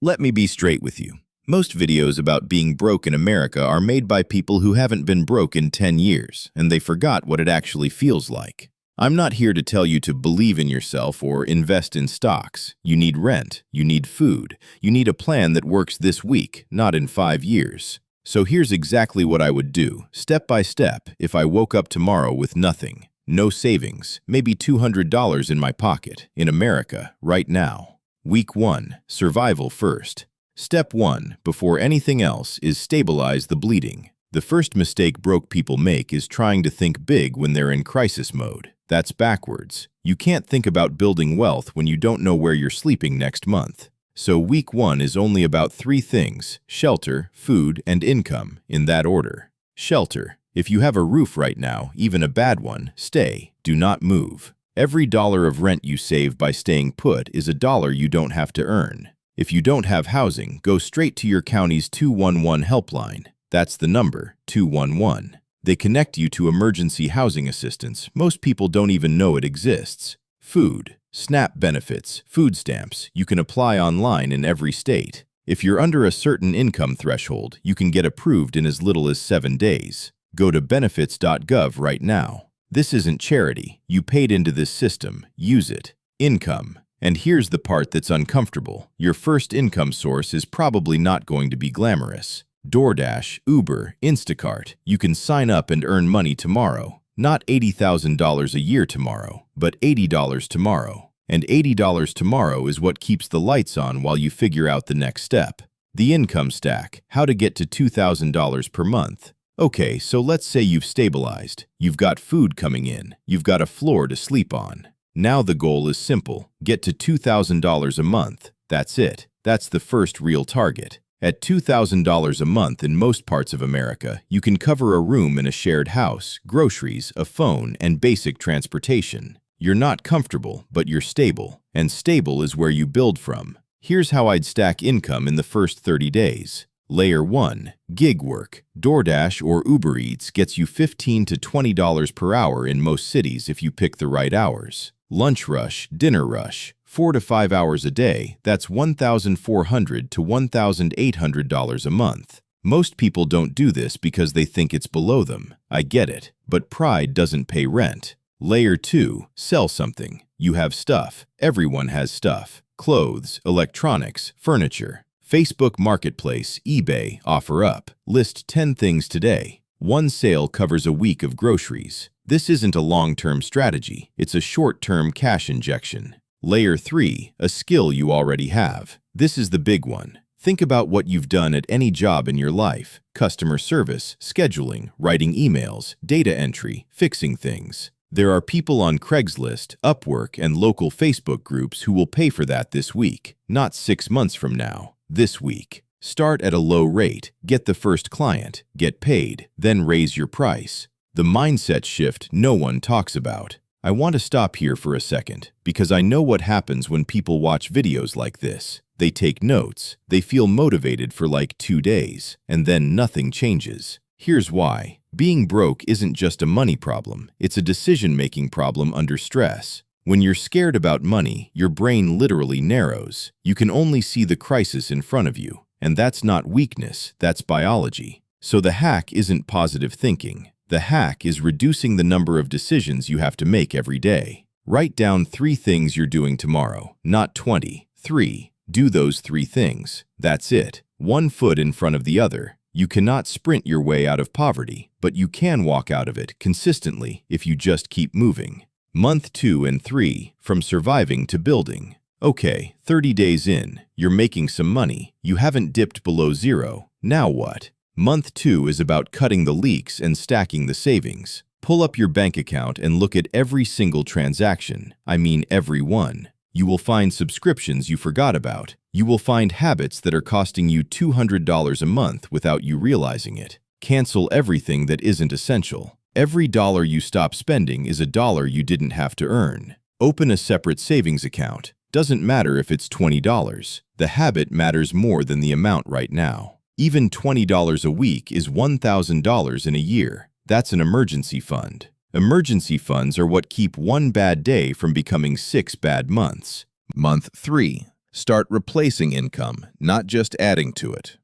Let me be straight with you. Most videos about being broke in America are made by people who haven't been broke in 10 years, and they forgot what it actually feels like. I'm not here to tell you to believe in yourself or invest in stocks. You need rent, you need food, you need a plan that works this week, not in 5 years. So here's exactly what I would do, step by step, if I woke up tomorrow with nothing. No savings, maybe $200 in my pocket, in America, right now. Week 1. Survival first. Step 1, before anything else, is stabilize the bleeding. The first mistake broke people make is trying to think big when they're in crisis mode. That's backwards. You can't think about building wealth when you don't know where you're sleeping next month. So week 1 is only about 3 things: shelter, food, and income, in that order. Shelter. If you have a roof right now, even a bad one, stay. Do not move. Every dollar of rent you save by staying put is a dollar you don't have to earn. If you don't have housing, go straight to your county's 211 helpline. That's the number, 211. They connect you to emergency housing assistance. Most people don't even know it exists. Food. SNAP benefits, food stamps, you can apply online in every state. If you're under a certain income threshold, you can get approved in as little as 7 days. Go to benefits.gov right now. This isn't charity. You paid into this system. Use it. Income. And here's the part that's uncomfortable. Your first income source is probably not going to be glamorous. DoorDash, Uber, Instacart. You can sign up and earn money tomorrow. Not $80,000 a year tomorrow, but $80 tomorrow. And $80 tomorrow is what keeps the lights on while you figure out the next step. The income stack. How to get to $2,000 per month. Okay, so let's say you've stabilized. You've got food coming in. You've got a floor to sleep on. Now the goal is simple. Get to $2,000 a month. That's it. That's the first real target. At $2,000 a month in most parts of America, you can cover a room in a shared house, groceries, a phone, and basic transportation. You're not comfortable, but you're stable. And stable is where you build from. Here's how I'd stack income in the first 30 days. Layer 1. Gig work. DoorDash or Uber Eats gets you $15 to $20 per hour in most cities if you pick the right hours. Lunch rush, dinner rush. 4 to 5 hours a day, that's $1,400 to $1,800 a month. Most people don't do this because they think it's below them. I get it, but pride doesn't pay rent. Layer 2. Sell something. You have stuff. Everyone has stuff. Clothes, electronics, furniture. Facebook Marketplace, eBay, offer up. List 10 things today. One sale covers a week of groceries. This isn't a long-term strategy. It's a short-term cash injection. Layer 3. A skill you already have. This is the big one. Think about what you've done at any job in your life. Customer service, scheduling, writing emails, data entry, fixing things. There are people on Craigslist, Upwork, and local Facebook groups who will pay for that this week, not 6 months from now. This week. Start at a low rate, get the first client, get paid, then raise your price. The mindset shift no one talks about. I want to stop here for a second, because I know what happens when people watch videos like this. They take notes, they feel motivated for like 2 days, and then nothing changes. Here's why. Being broke isn't just a money problem, it's a decision-making problem under stress. When you're scared about money, your brain literally narrows. You can only see the crisis in front of you. And that's not weakness, that's biology. So the hack isn't positive thinking. The hack is reducing the number of decisions you have to make every day. Write down 3 things you're doing tomorrow, not 20. 3. Do those 3 things. That's it. 1 foot in front of the other. You cannot sprint your way out of poverty, but you can walk out of it consistently if you just keep moving. Month 2 and 3, from surviving to building. Okay, 30 days in, you're making some money. You haven't dipped below 0. Now what? Month 2 is about cutting the leaks and stacking the savings. Pull up your bank account and look at every single transaction. I mean every one. You will find subscriptions you forgot about. You will find habits that are costing you $200 a month without you realizing it. Cancel everything that isn't essential. Every dollar you stop spending is a dollar you didn't have to earn. Open a separate savings account. Doesn't matter if it's $20. The habit matters more than the amount right now. Even $20 a week is $1,000 in a year. That's an emergency fund. Emergency funds are what keep one bad day from becoming 6 bad months. Month 3. Start replacing income, not just adding to it.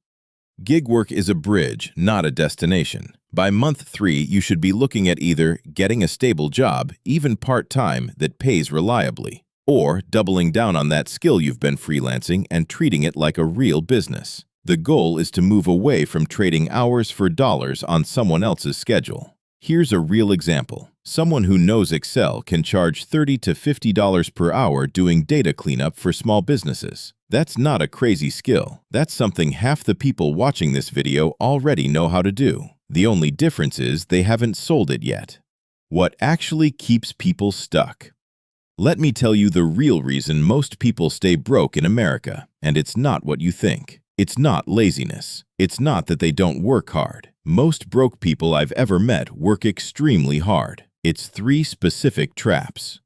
Gig work is a bridge, not a destination. By month 3, you should be looking at either getting a stable job, even part-time, that pays reliably, or doubling down on that skill you've been freelancing and treating it like a real business. The goal is to move away from trading hours for dollars on someone else's schedule. Here's a real example. Someone who knows Excel can charge $30 to $50 per hour doing data cleanup for small businesses. That's not a crazy skill. That's something half the people watching this video already know how to do. The only difference is they haven't sold it yet. What actually keeps people stuck? Let me tell you the real reason most people stay broke in America, and it's not what you think. It's not laziness. It's not that they don't work hard. Most broke people I've ever met work extremely hard. It's 3 specific traps.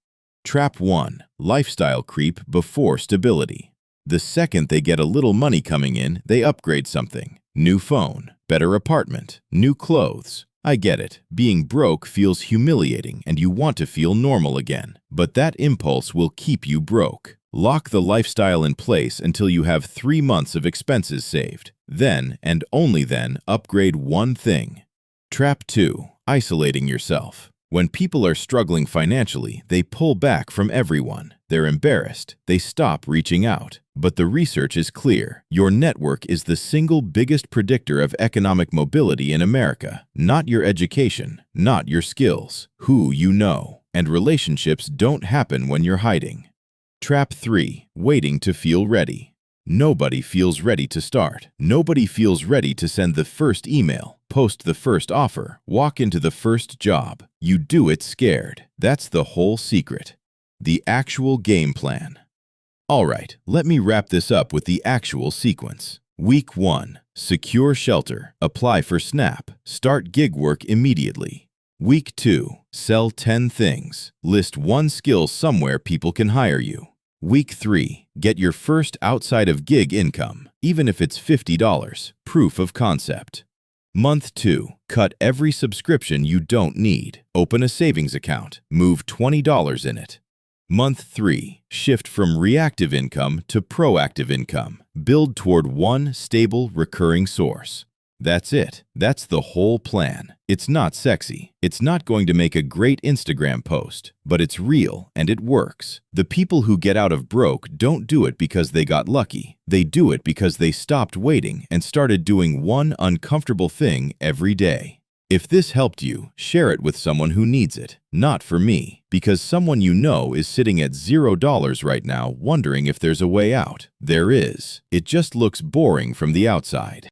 Trap 1. Lifestyle creep before stability. The second they get a little money coming in, they upgrade something. New phone, better apartment, new clothes. I get it. Being broke feels humiliating and you want to feel normal again. But that impulse will keep you broke. Lock the lifestyle in place until you have 3 months of expenses saved. Then, and only then, upgrade one thing. Trap 2. Isolating yourself. When people are struggling financially, they pull back from everyone. They're embarrassed. They stop reaching out. But the research is clear. Your network is the single biggest predictor of economic mobility in America. Not your education, not your skills, who you know. And relationships don't happen when you're hiding. Trap 3. Waiting to feel ready. Nobody feels ready to start. Nobody feels ready to send the first email, post the first offer, walk into the first job. You do it scared. That's the whole secret. The actual game plan. All right, let me wrap this up with the actual sequence. Week 1. Secure shelter. Apply for SNAP. Start gig work immediately. Week 2. Sell 10 things. List 1 skill somewhere people can hire you. Week 3. Get your first outside of gig income, even if it's $50. Proof of concept. Month 2. Cut every subscription you don't need. Open a savings account. Move $20 in it. Month 3. Shift from reactive income to proactive income. Build toward one stable, recurring source. That's it. That's the whole plan. It's not sexy. It's not going to make a great Instagram post, but it's real and it works. The people who get out of broke don't do it because they got lucky. They do it because they stopped waiting and started doing one uncomfortable thing every day. If this helped you, share it with someone who needs it. Not for me, because someone you know is sitting at $0 right now wondering if there's a way out. There is. It just looks boring from the outside.